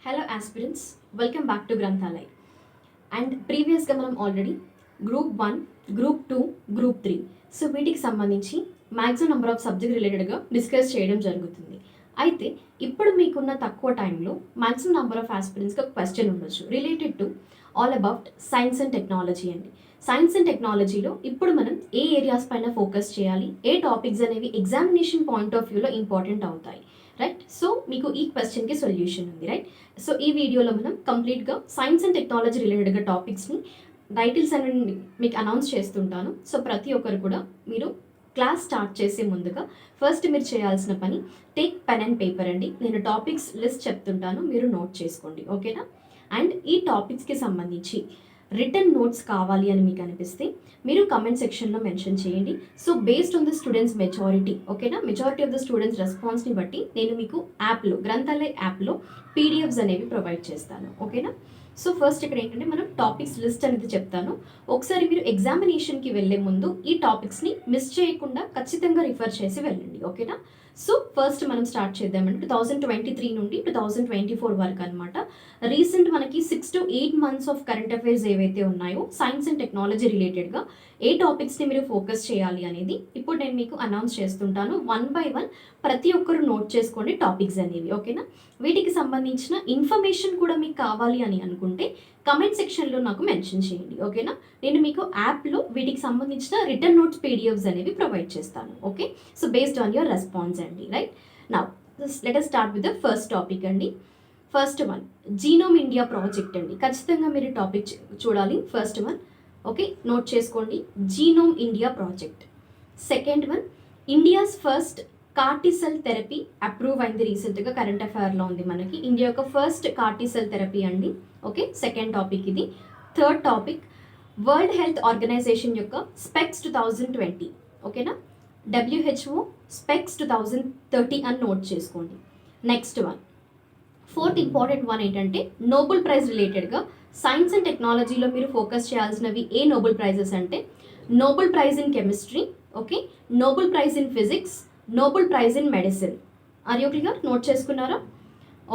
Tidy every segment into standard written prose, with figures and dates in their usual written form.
Hello aspirants, welcome back to Granthalay. And ప్రీవియస్గా మనం already group 1, group 2, group 3 so వీటికి సంబంధించి మ్యాక్సిమం నెంబర్ ఆఫ్ సబ్జెక్ట్ రిలేటెడ్గా డిస్కస్ చేయడం జరుగుతుంది. అయితే ఇప్పుడు మీకున్న తక్కువ టైంలో మ్యాక్సిమం నెంబర్ ఆఫ్ ఆస్పిరెంట్స్కి ఒక క్వశ్చన్ ఉండొచ్చు related to all about science and technology అండి. సైన్స్ అండ్ టెక్నాలజీలో ఇప్పుడు మనం ఏ ఏరియాస్ పైన ఫోకస్ చేయాలి, ఏ టాపిక్స్ అనేవి ఎగ్జామినేషన్ పాయింట్ ఆఫ్ వ్యూలో ఇంపార్టెంట్ అవుతాయి, రైట్? సో మీకు ఈ క్వశ్చన్కి సొల్యూషన్ ఉంది, రైట్? సో ఈ వీడియోలో మనం కంప్లీట్గా సైన్స్ అండ్ టెక్నాలజీ రిలేటెడ్గా టాపిక్స్ని టైటిల్స్ అనేవి మీకు అనౌన్స్ చేస్తుంటాను. సో ప్రతి ఒక్కరు కూడా మీరు క్లాస్ స్టార్ట్ చేసే ముందుగా ఫస్ట్ మీరు చేయాల్సిన పని టేక్ పెన్ అండ్ పేపర్ అండి. నేను టాపిక్స్ లిస్ట్ చెప్తుంటాను, మీరు నోట్ చేసుకోండి, ఓకేనా? అండ్ ఈ టాపిక్స్కి సంబంధించి రిటర్న్ నోట్స్ కావాలి అని మీకు అనిపిస్తే మీరు కమెంట్ సెక్షన్లో మెన్షన్ చేయండి. So based on the students majority, ఓకేనా, మెజారిటీ ఆఫ్ ద స్టూడెంట్స్ రెస్పాన్స్ని బట్టి నేను మీకు యాప్లో, గ్రంథాలయ యాప్లో పీడిఎఫ్స్ అనేవి ప్రొవైడ్ చేస్తాను, ఓకేనా? సో ఫస్ట్ ఇక్కడ ఏంటంటే మనం టాపిక్స్ లిస్ట్ అనేది చెప్తాను. ఒకసారి మీరు ఎగ్జామినేషన్కి వెళ్ళే ముందు ఈ టాపిక్స్ని మిస్ చేయకుండా ఖచ్చితంగా రిఫర్ చేసి వెళ్ళండి, ఓకేనా? సో ఫస్ట్ మనం స్టార్ట్ చేద్దామంటే 2023 నుండి 2024 వరకు అనమాట. రీసెంట్ మనకి 6 to 8 months of current affairs ఏవైతే ఉన్నాయో సైన్స్ అండ్ టెక్నాలజీ రిలేటెడ్గా ఏ టాపిక్స్ని మీరు ఫోకస్ చేయాలి అనేది ఇప్పుడు నేను మీకు అనౌన్స్ చేస్తుంటాను. 1 by 1 ప్రతి ఒక్కరు నోట్ చేసుకోండి టాపిక్స్ అనేవి, ఓకేనా? వీటికి సంబంధించిన ఇన్ఫర్మేషన్ కూడా మీకు కావాలి అని అనుకుంటే కమెంట్ సెక్షన్లో నాకు మెన్షన్ చేయండి, ఓకేనా? నేను మీకు యాప్లో వీటికి సంబంధించిన రిటర్న్ నోట్స్ పీడిఎఫ్స్ అనేవి ప్రొవైడ్ చేస్తాను, okay? So based on your response అండి, right? Now let us start with the first topic అండి. First one genome India project అండి. ఖచ్చితంగా మీరు టాపిక్ చూడాలి. ఫస్ట్ వన్, ఓకే, నోట్ చేసుకోండి, genome India project. Second one, India's first CAR T cell therapy approve అయింది రీసెంట్గా, current అఫైర్లో ఉంది మనకి. ఇండియా యొక్క ఫస్ట్ కార్టిసెల్ థెరపీ అండి, ఓకే? సెకండ్ టాపిక్ ఇది. Third topic, world health organisation యొక్క స్పెక్స్ 2020, ఓకేనా? WHO స్పెక్స్ 2030 అని నోట్ చేసుకోండి. Next one, fourth important one ఏంటంటే నోబెల్ ప్రైజ్ రిలేటెడ్గా సైన్స్ అండ్ టెక్నాలజీలో మీరు ఫోకస్ చేయాల్సినవి ఏ నోబెల్ ప్రైజెస్ అంటే Nobel prize in chemistry, okay, Nobel prize in physics, Nobel prize in medicine. Are you clear? Note చేసుకున్నారా?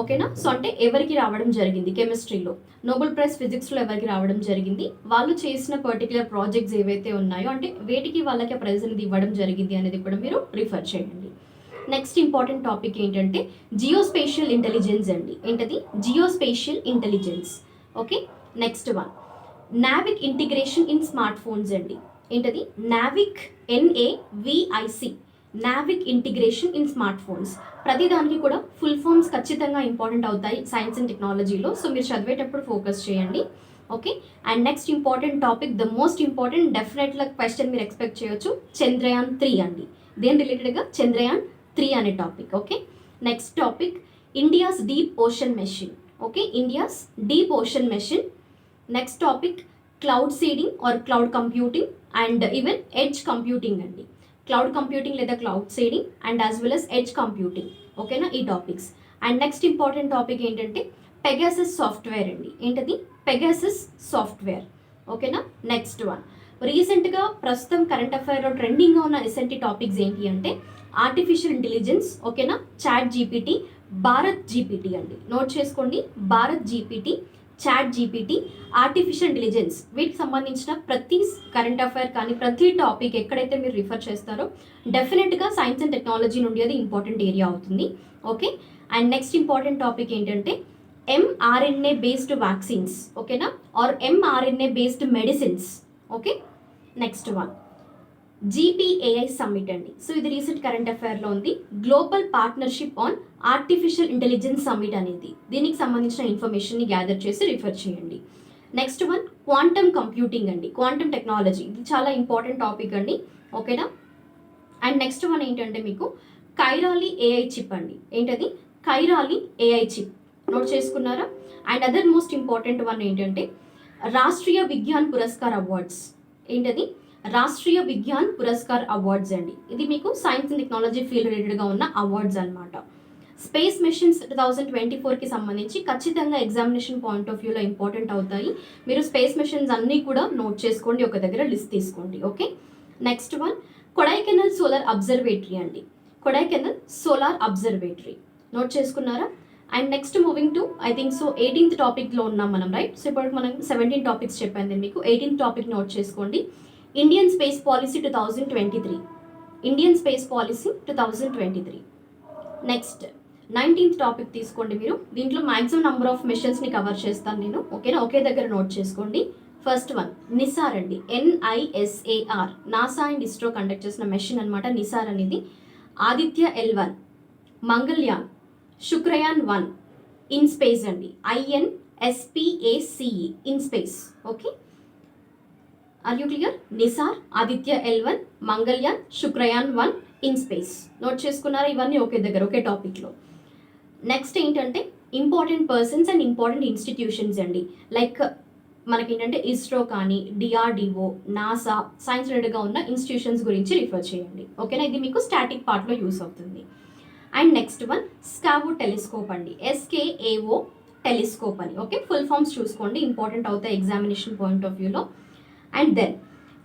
ఓకేనా? సో అంటే ఎవరికి రావడం జరిగింది కెమిస్ట్రీలో, నోబెల్ ప్రైజ్ ఫిజిక్స్లో ఎవరికి రావడం జరిగింది, వాళ్ళు చేసిన పర్టికులర్ ప్రాజెక్ట్స్ ఏవైతే ఉన్నాయో అంటే వేటికి వాళ్ళకి ప్రైజ్ అనేది ఇవ్వడం జరిగింది అనేది కూడా మీరు రిఫర్ చేయండి. నెక్స్ట్ ఇంపార్టెంట్ టాపిక్ ఏంటంటే జియోస్పేషియల్ ఇంటెలిజెన్స్ అండి. ఏంటది? Geospatial intelligence, okay? Next one, Navik integration in smart phones అండి. ఏంటది? Navik, NAVIC, Navik integration in smart phones. ప్రతిదానికి కూడా ఫుల్ ఫామ్స్ ఖచ్చితంగా ఇంపార్టెంట్ అవుతాయి సైన్స్ అండ్ టెక్నాలజీలో. సో మీరు చదివేటప్పుడు ఫోకస్ చేయండి, okay? And next important topic, the most important, డెఫినెట్గా క్వశ్చన్ మీరు ఎక్స్పెక్ట్ చేయొచ్చు, చంద్రయాన్ 3 అండి. దేని రిలేటెడ్గా? చంద్రయాన్ 3 అనే topic, okay? Next topic, India's deep ocean machine, okay, India's deep ocean machine. Next topic, cloud seeding or cloud computing and even edge computing అండి. Cloud computing లేదా cloud seeding and as well as edge computing, ఓకేనా? ఈ topics. And next important topic ఏంటంటే Pegasus software అండి. ఏంటది? Pegasus software, ఓకేనా? Next one, రీసెంట్గా ప్రస్తుతం కరెంట్ అఫైర్లో ట్రెండింగ్గా ఉన్న రీసెంట్ టాపిక్స్ ఏంటి అంటే ఆర్టిఫిషియల్ ఇంటెలిజెన్స్, ఓకేనా, చాట్ జీపీటీ, భారత్ జీపీటీ అండి. నోట్ చేసుకోండి, Bharat GPT, Chat GPT, artificial intelligence. వీటికి సంబంధించిన ప్రతి కరెంట్ అఫైర్ కానీ ప్రతి టాపిక్ ఎక్కడైతే మీరు రిఫర్ చేస్తారో డెఫినెట్గా సైన్స్ అండ్ టెక్నాలజీ నుండి అది ఇంపార్టెంట్ ఏరియా అవుతుంది, okay? And next important topic ఏంటంటే mRNA బేస్డ్ వ్యాక్సిన్స్, ఓకేనా, or mRNA based medicines, okay? Next one, GPAI summit అండి. సో ఇది రీసెంట్ కరెంట్ అఫైర్లో ఉంది, global partnership on artificial intelligence summit అనేది. దీనికి సంబంధించిన ఇన్ఫర్మేషన్ని గ్యాదర్ చేసి రిఫర్ చేయండి. నెక్స్ట్ వన్, క్వాంటమ్ కంప్యూటింగ్ అండి, క్వాంటమ్ టెక్నాలజీ. ఇది చాలా ఇంపార్టెంట్ టాపిక్ అండి, ఓకేనా? అండ్ నెక్స్ట్ వన్ ఏంటంటే మీకు కైరాలి AI చిప్ అండి. ఏంటది? Kairali AI chip. నోట్ చేసుకున్నారా? And other most important one ఏంటంటే రాష్ట్రీయ విజ్ఞాన్ పురస్కార్ అవార్డ్స్. ఏంటది? రాష్ట్రీయ విజ్ఞాన్ పురస్కార్ అవార్డ్స్ అండి. ఇది మీకు సైన్స్ అండ్ టెక్నాలజీ ఫీల్డ్ రిలేటెడ్గా ఉన్న అవార్డ్స్ అనమాట. స్పేస్ మిషన్స్ 2024కి సంబంధించి ఖచ్చితంగా ఎగ్జామినేషన్ పాయింట్ ఆఫ్ వ్యూలో ఇంపార్టెంట్ అవుతాయి. మీరు స్పేస్ మిషన్స్ అన్నీ కూడా నోట్ చేసుకోండి, ఒక దగ్గర లిస్ట్ తీసుకోండి, okay? Next one, Kodaikanal solar observatory అండి. కొడైకెనాల్ సోలార్ అబ్జర్వేటరీ నోట్ చేసుకున్నారా? And next moving to I think so 18th టాపిక్లో ఉన్నాం మనం, రైట్? సో ఇప్పుడు మనం 17 టాపిక్స్ చెప్పాను నేను మీకు. 18th టాపిక్ నోట్ చేసుకోండి. Indian space policy 2023. Indian space policy 2023. Next 19th topic తీసుకోండి మీరు. దీంట్లో మ్యాక్సిమం నెంబర్ ఆఫ్ మిషన్స్ని కవర్ చేస్తాను నేను, ఓకేనా? ఒకే దగ్గర నోట్ చేసుకోండి. ఫస్ట్ వన్ నిసార్ అండి, NISAR, NASA and ISRO conduct చేసిన మిషన్ అనమాట నిసార్ అనేది. Aditya L1, Mangalyaan, Shukrayaan 1 in space అండి, INSPACE in space. Okay, are you clear? NISAR, Aditya L1, Mangalyaan, Shukrayaan 1 in space. Note చేసుకున్నారా? ఇవన్నీ ఒకే దగ్గర ఒకే టాపిక్లో. నెక్స్ట్ ఏంటంటే important persons and important institutions అండి. లైక్ మనకేంటంటే ఇస్రో కానీ, DRDO, నాసా, సైన్స్ రిలేటెడ్గా ఉన్న ఇన్స్టిట్యూషన్స్ గురించి రిఫర్ చేయండి, ఓకేనా? ఇది మీకు స్టాటిక్ పార్ట్లో యూస్ అవుతుంది. And next one SKAO telescope అండి, SKAO టెలిస్కోప్ అని. ఓకే, ఫుల్ ఫామ్స్ చూసుకోండి, ఇంపార్టెంట్ అవుతాయి ఎగ్జామినేషన్ పాయింట్ ఆఫ్ వ్యూలో. And then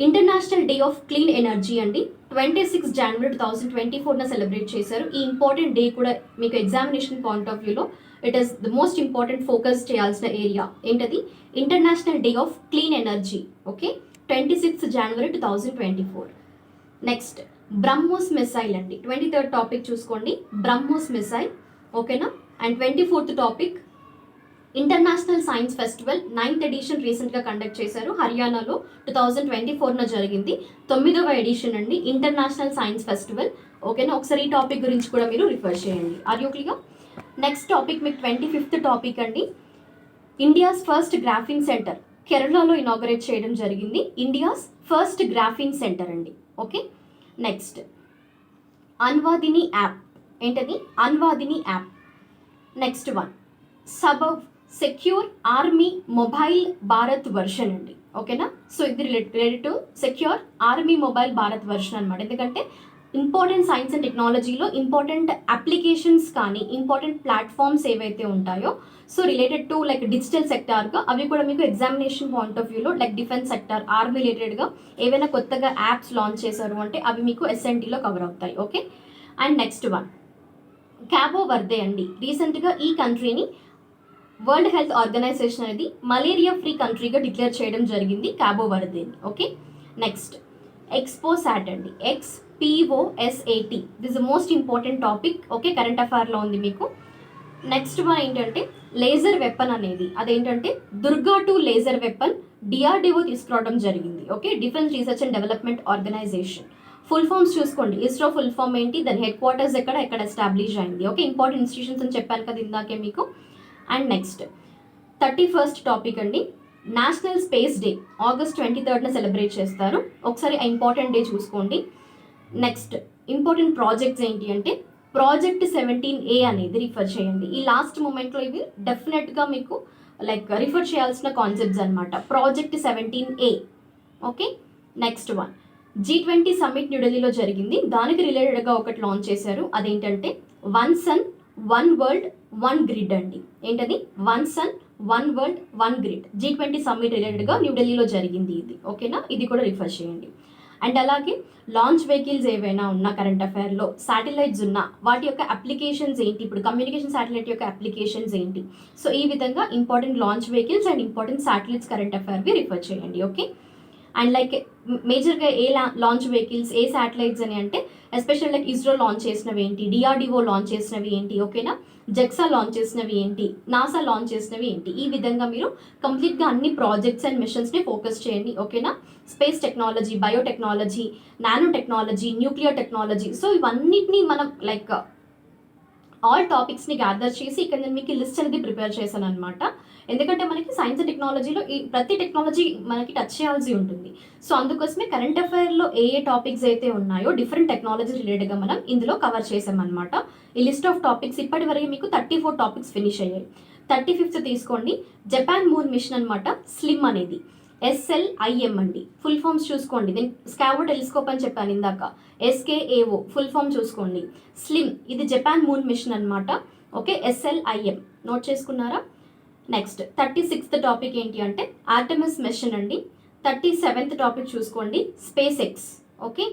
international day of clean energy అండి, 26 జనవరి 2024న సెలబ్రేట్ చేశారు. ఈ ఇంపార్టెంట్ డే కూడా మీకు ఎగ్జామినేషన్ పాయింట్ ఆఫ్ వ్యూలో it is the most important focus చేయాల్సిన ఏరియా. ఏంటది? International day of clean energy. Okay, 26 జనవరి 2024. నెక్స్ట్ బ్రహ్మోస్ మిసైల్ అండి, 23rd టాపిక్ చూసుకోండి, బ్రహ్మోస్ మిసైల్, ఓకేనా? And 24th topic international science festival 9th edition రీసెంట్గా కండక్ట్ చేశారు హర్యానాలో, 2024న జరిగింది. 9వ ఎడిషన్ అండి ఇంటర్నేషనల్ సైన్స్ ఫెస్టివల్, ఓకేనా? ఒకసారి ఈ టాపిక్ గురించి కూడా మీరు రిఫర్ చేయండి. Are you clear? Next topic మీకు 25th టాపిక్ అండి, ఇండియాస్ ఫస్ట్ గ్రాఫింగ్ సెంటర్ కేరళలో ఇనాగరేట్ చేయడం జరిగింది. ఇండియాస్ ఫస్ట్ గ్రాఫింగ్ సెంటర్ అండి. Okay, next Anuvadini app. ఏంటది? Anuvadini app. Next one secure army mobile Bharat version అండి, ఓకేనా? సో ఇది related to secure army mobile Bharat version అనమాట. ఎందుకంటే ఇంపార్టెంట్ సైన్స్ అండ్ టెక్నాలజీలో ఇంపార్టెంట్ అప్లికేషన్స్ కానీ ఇంపార్టెంట్ ప్లాట్ఫామ్స్ ఏవైతే ఉంటాయో, so related to like digital సెక్టార్గా అవి కూడా మీకు ఎగ్జామినేషన్ పాయింట్ ఆఫ్ వ్యూలో లైక్ డిఫెన్స్ సెక్టార్, ఆర్మీ రిలేటెడ్గా ఏవైనా కొత్తగా యాప్స్ లాంచ్ చేశారు అంటే అవి మీకు SNTలో కవర్ అవుతాయి. Okay, and next one Cabo Verde అండి. రీసెంట్గా ఈ కంట్రీని వరల్డ్ హెల్త్ ఆర్గనైజేషన్ అనేది మలేరియా ఫ్రీ కంట్రీగా డిక్లేర్ చేయడం జరిగింది, క్యాబో వర్దేని. ఓకే, నెక్స్ట్ ఎక్స్పోసాట్ అండి, XPOSAT. This the most important topic. Okay, current అఫైర్లో ఉంది మీకు. నెక్స్ట్ వన్ ఏంటంటే లేజర్ వెపన్ అనేది, అదేంటంటే దుర్గా 2 లేజర్ వెపన్ DRDO తీసుకురావడం జరిగింది. Okay, defence research and development organisation. Full forms చూసుకోండి, ఇస్రో ఫుల్ ఫామ్ ఏంటి, దాని హెడ్ క్వార్టర్స్ ఎక్కడ ఎస్టాబ్లిష్ అయింది. ఓకే, ఇంపార్టెంట్ ఇన్స్టిట్యూషన్స్ అని చెప్పాను కదా ఇందాకే మీకు. అండ్ నెక్స్ట్ 31st టాపిక్ అండి, నేషనల్ స్పేస్ డే ఆగస్ట్ 23న సెలబ్రేట్ చేస్తారు. ఒకసారి ఆ ఇంపార్టెంట్ డే చూసుకోండి. నెక్స్ట్ ఇంపార్టెంట్ ప్రాజెక్ట్స్ ఏంటి అంటే ప్రాజెక్ట్ 17A అనేది రిఫర్ చేయండి. ఈ లాస్ట్ మూమెంట్లో ఇవి డెఫినెట్గా మీకు లైక్ రిఫర్ చేయాల్సిన కాన్సెప్ట్స్ అనమాట. Project 17A. Okay, next one G20 summit న్యూఢిల్లీలో జరిగింది, దానికి రిలేటెడ్గా ఒకటి లాంచ్ చేశారు. అదేంటంటే one sun one world one grid అండి. ఏంటది? One sun one world one grid. G20 summit రిలేటెడ్గా న్యూఢిల్లీలో జరిగింది ఇది, ఓకేనా? ఇది కూడా రిఫర్ చేయండి. అండ్ అలాగే లాంచ్ వెహికల్స్ ఏవైనా ఉన్నా కరెంట్ అఫైర్లో, శాటిలైట్స్ ఉన్నా వాటి యొక్క అప్లికేషన్స్ ఏంటి, ఇప్పుడు కమ్యూనికేషన్ శాటిలైట్ యొక్క అప్లికేషన్స్ ఏంటి, సో ఈ విధంగా important launch vehicles and important satellites current అఫైర్వి రిఫర్ చేయండి. ఓకే, అండ్ లైక్ మేజర్గా ఏ లాంచ్ వెహికల్స్, ఏ శాటిలైట్స్ అని అంటే ఎస్పెషల్ లైక్ ఇస్రో లాంచ్ చేసినవి ఏంటి, DRDO లాంచ్ చేసినవి ఏంటి, ఓకేనా? జెక్సా లాంచ్ చేసినవి ఏంటి, నాసా లాంచ్ చేసినవి ఏంటి, ఈ విధంగా మీరు కంప్లీట్గా అన్ని ప్రాజెక్ట్స్ అండ్ మిషన్స్ని ఫోకస్ చేయండి. ఓకేనా? Space technology, biotechnology, nano technology, nuclear technology, so ఇవన్నిటిని మనం లైక్ ఆల్ టాపిక్స్ని గ్యాదర్ చేసి ఇక్కడ నేను మీకు లిస్ట్ అనేది ప్రిపేర్ చేశాను అనమాట. ఎందుకంటే మనకి సైన్స్ అండ్ టెక్నాలజీలో ఈ ప్రతి టెక్నాలజీ మనకి టచ్ చేయాల్సి ఉంటుంది. సో అందుకోసమే కరెంట్ అఫైర్లో ఏ టాపిక్స్ అయితే ఉన్నాయో డిఫరెంట్ టెక్నాలజీ రిలేటెడ్గా మనం ఇందులో కవర్ చేసామన్నమాట. ఈ లిస్ట్ ఆఫ్ టాపిక్స్ ఇప్పటి వరకు మీకు 34 టాపిక్స్ ఫినిష్ అయ్యాయి. 35th తీసుకోండి, జపాన్ మూన్ మిషన్ అనమాట, స్లిమ్ అనేది SLIM అండి. ఫుల్ ఫామ్స్ చూసుకోండి, నేను స్కావో టెలిస్కోప్ అని చెప్పాను ఇందాక, SKAO ఫుల్ ఫామ్ చూసుకోండి. స్లిమ్ ఇది జపాన్ మూన్ మిషన్ అనమాట. ఓకే, SLIM నోట్ చేసుకున్నారా? నెక్స్ట్ 36th టాపిక్ ఏంటి అంటే ఆర్టెమిస్ మిషన్ అండి. 37th టాపిక్ చూసుకోండి, SpaceX. ఓకే,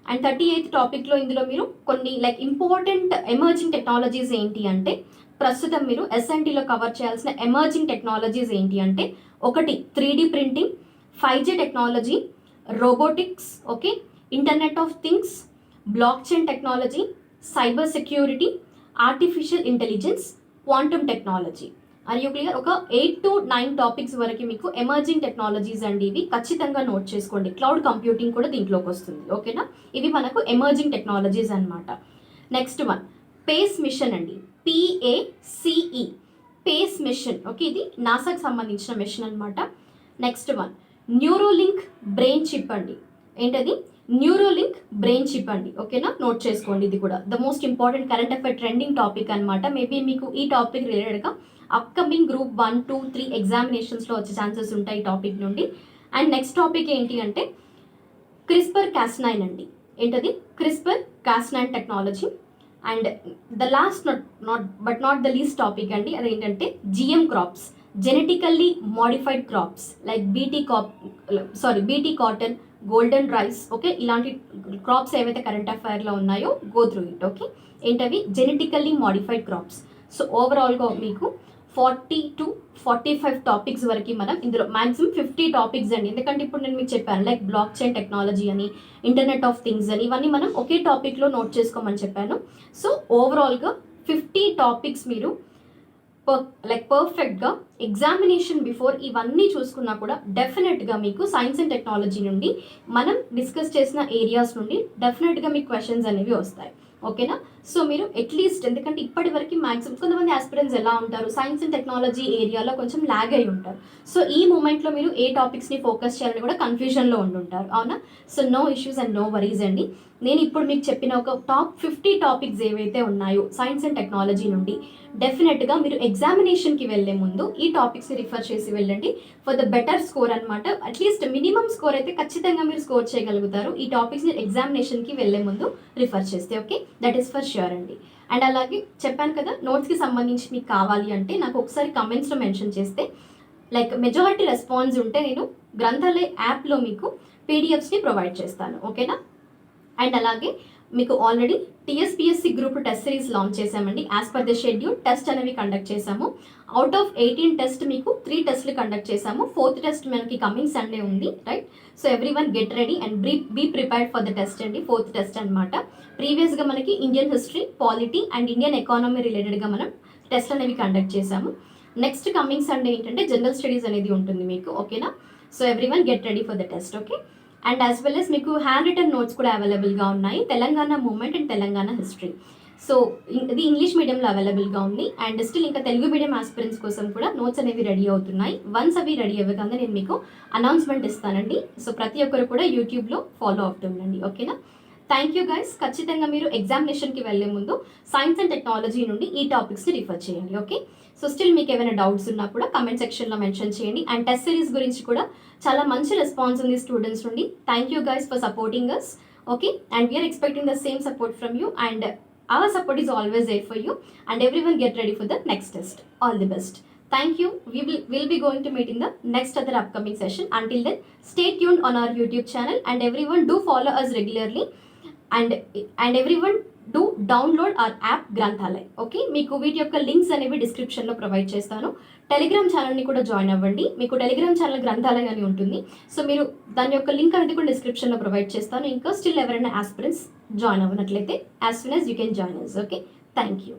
అండ్ 38th టాపిక్లో ఇందులో మీరు కొన్ని లైక్ ఇంపార్టెంట్ ఎమర్జింగ్ టెక్నాలజీస్ ఏంటి అంటే ప్రస్తుతం మీరు ఎస్ఎన్టీలో కవర్ చేయాల్సిన ఎమర్జింగ్ టెక్నాలజీస్ ఏంటి అంటే, ఒకటి 3D printing, 5G technology, robotics, okay, internet of things, blockchain technology, cyber security, artificial intelligence, quantum technology. Are you clear? ఒక 8 to 9 టాపిక్స్ వరకు మీకు ఎమర్జింగ్ టెక్నాలజీస్ అండి. ఇవి ఖచ్చితంగా నోట్ చేసుకోండి. క్లౌడ్ కంప్యూటింగ్ కూడా దీంట్లోకి వస్తుంది, ఓకేనా? ఇవి మనకు ఎమర్జింగ్ టెక్నాలజీస్ అనమాట. నెక్స్ట్ వన్ పేస్ మిషన్ అండి, PACE, పేస్ మిషన్, ఓకే, ఇది నాసాకి సంబంధించిన మిషన్ అనమాట. Next one Neuralink brain chip అండి. ఏంటది? న్యూరోలింక్ బ్రెయిన్ చిప్ అండి, ఓకేనా? నోట్ చేసుకోండి. ఇది కూడా the most important current affair trending topic అనమాట. మేబీ మీకు ఈ టాపిక్ రిలేటెడ్గా అప్కమింగ్ గ్రూప్ 1, 2, 3 ఎగ్జామినేషన్స్లో వచ్చే ఛాన్సెస్ ఉంటాయి ఈ టాపిక్ నుండి. అండ్ నెక్స్ట్ టాపిక్ ఏంటి అంటే క్రిస్పర్ కాస్9 అండి. ఏంటది? CRISPR Cas nine technology. And the last not the least topic అండి, అదేంటంటే GM crops, genetically modified crops like BT cotton, golden rice, okay, ఇలాంటి క్రాప్స్ ఏవైతే కరెంట్ అఫైర్లో ఉన్నాయో గో త్రూ ఇట్, ఓకే. ఏంటవి? Genetically modified crops. సో ఓవరాల్గా మీకు 40 to 45 topics వరకు మనం ఇందులో మ్యాక్సిమం 50 టాపిక్స్ అండి. ఎందుకంటే ఇప్పుడు నేను మీకు చెప్పాను లైక్ బ్లాక్ చైన్ టెక్నాలజీ అని, ఇంటర్నెట్ ఆఫ్ థింగ్స్ అని, ఇవన్నీ మనం ఒకే టాపిక్లో నోట్ చేసుకోమని చెప్పాను. సో ఓవరాల్గా 50 టాపిక్స్ మీరు పర్ఫెక్ట్గా ఎగ్జామినేషన్ బిఫోర్ ఇవన్నీ చూసుకున్నా కూడా డెఫినెట్గా మీకు సైన్స్ అండ్ టెక్నాలజీ నుండి మనం డిస్కస్ చేసిన ఏరియాస్ నుండి డెఫినెట్గా మీకు క్వశ్చన్స్ అనేవి వస్తాయి, ఓకేనా? సో మీరు అట్లీస్ట్, ఎందుకంటే ఇప్పటి వరకు మ్యాక్సిమం కొంతమంది ఆస్పిరెంట్స్ ఎలా ఉంటారు, సైన్స్ అండ్ టెక్నాలజీ ఏరియాలో కొంచెం ల్యాగ్ అయి ఉంటారు. సో ఈ మూమెంట్లో మీరు ఏ టాపిక్స్ని ఫోకస్ చేయాలని కూడా కన్ఫ్యూజన్లో ఉండుంటారు, అవునా? So no issues and no worries అండి. నేను ఇప్పుడు మీకు చెప్పిన ఒక టాప్ 50 టాపిక్స్ ఏవైతే ఉన్నాయో సైన్స్ అండ్ టెక్నాలజీ నుండి డెఫినెట్గా మీరు ఎగ్జామినేషన్కి వెళ్ళే ముందు ఈ టాపిక్స్ని రిఫర్ చేసి వెళ్ళండి ఫర్ ద బెటర్ స్కోర్ అనమాట. అట్లీస్ట్ మినిమం స్కోర్ అయితే ఖచ్చితంగా మీరు స్కోర్ చేయగలుగుతారు ఈ టాపిక్స్ని ఎగ్జామినేషన్కి వెళ్ళే ముందు రిఫర్ చేస్తే, okay? That is for sure అండి. అండ్ అలాగే చెప్పాను కదా, నోట్స్కి సంబంధించి మీకు కావాలి అంటే నాకు ఒకసారి కమెంట్స్లో మెన్షన్ చేస్తే లైక్ మెజారిటీ రెస్పాన్స్ ఉంటే నేను గ్రంథాలయ యాప్లో మీకు PDFsని ప్రొవైడ్ చేస్తాను, ఓకేనా? అండ్ అలాగే మీకు already TSPSC group test series launch చేశామండి. As per the schedule test అనేవి కండక్ట్ చేశాము. అవుట్ ఆఫ్ 18 టెస్ట్ మీకు 3 టెస్ట్లు కండక్ట్ చేశాము. 4th టెస్ట్ మనకి కమింగ్ సండే ఉంది, right? So everyone get ready and be prepared for the test అండి. 4th test అనమాట. ప్రీవియస్గా మనకి Indian history, polity and Indian economy రిలేటెడ్గా మనం టెస్ట్ అనేవి కండక్ట్ చేశాము. నెక్స్ట్ కమింగ్ సండే ఏంటంటే జనరల్ స్టడీస్ అనేది ఉంటుంది మీకు, ఓకేనా? So everyone get ready for the test, okay? And as well as మీకు హ్యాండ్ రిటర్న్ నోట్స్ కూడా అవైలబుల్గా ఉన్నాయి, Telangana movement and Telangana history. So ఇది ఇంగ్లీష్ మీడియంలో అవైలబుల్గా ఉంది. అండ్ స్టిల్ ఇంకా తెలుగు మీడియం ఆస్పిరెంట్స్ కోసం కూడా నోట్స్ అనేవి రెడీ అవుతున్నాయి. వన్స్ అవి రెడీ అవ్వగానే నేను మీకు అనౌన్స్మెంట్ ఇస్తానండి. సో ప్రతి ఒక్కరు కూడా యూట్యూబ్లో ఫాలో అవుతుండండి, ఓకేనా? Thank you guys. ఖచ్చితంగా మీరు ఎగ్జామినేషన్కి వెళ్ళే ముందు సైన్స్ అండ్ టెక్నాలజీ నుండి ఈ టాపిక్స్ని రిఫర్ చేయండి, ఓకే? సో స్టిల్ మీకు ఏమైనా డౌట్స్ ఉన్నా కూడా కమెంట్ సెక్షన్లో మెన్షన్ చేయండి. అండ్ టెస్ట్ సిరీస్ గురించి కూడా చాలా మంచి రెస్పాన్స్ ఉంది స్టూడెంట్స్ నుండి. Thank you guys for supporting us, okay? And we are expecting the same support from you and our support is always there for you. And everyone get ready for the next test. All the best. Thank you. We'll be going to meet in the next other upcoming session. Until then, stay tuned on our YouTube channel and everyone do follow us regularly and everyone do download our app Granthalaya. Okay, మీకు వీటి యొక్క links అనేవి డిస్క్రిప్షన్లో provide చేస్తాను. Telegram ఛానల్ని కూడా join అవ్వండి. మీకు టెలిగ్రామ్ ఛానల్ గ్రంథాలయ అని ఉంటుంది. సో మీరు దాని యొక్క లింక్ అనేది కూడా డిస్క్రిప్షన్లో ప్రొవైడ్ చేస్తాను. ఇంకా స్టిల్ ఎవరైనా ఆస్పిరెంట్స్ జాయిన్ అవ్వనట్లయితే as soon as you can join us. Okay, thank you.